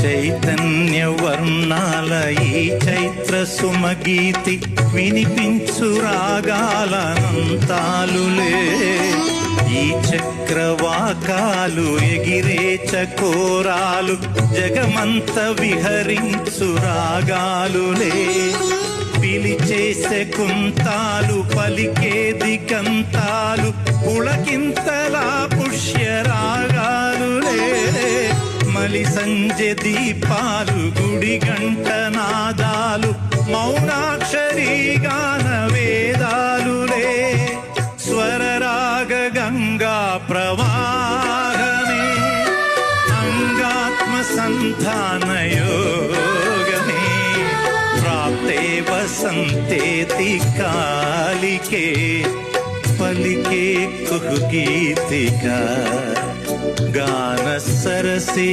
చైతన్య వర్ణాల ఈ చైత్ర సుమగీతి వినిపించు రాగాలనంతాలులే. ఈ చక్రవాకాలు ఎగిరే చకోరాలు జగమంత విహరించు రాగాలులే. పిలిచేసే కుంతాలు పలికే దిగంతాలు పుళకింతలా పుష్య రాగాలులే. మలి సంజె దీపాలు గుడి గంట నాదాలు మౌనాక్షరీ గాన వేదాలులే. స్వరరాగ గంగా ప్రవాహమే అంగాత్మ సంధాన యోగమే. ప్రాప్తే వసంతేతి కాలికే పలికే కుహు గీతిక గాన సరసీ.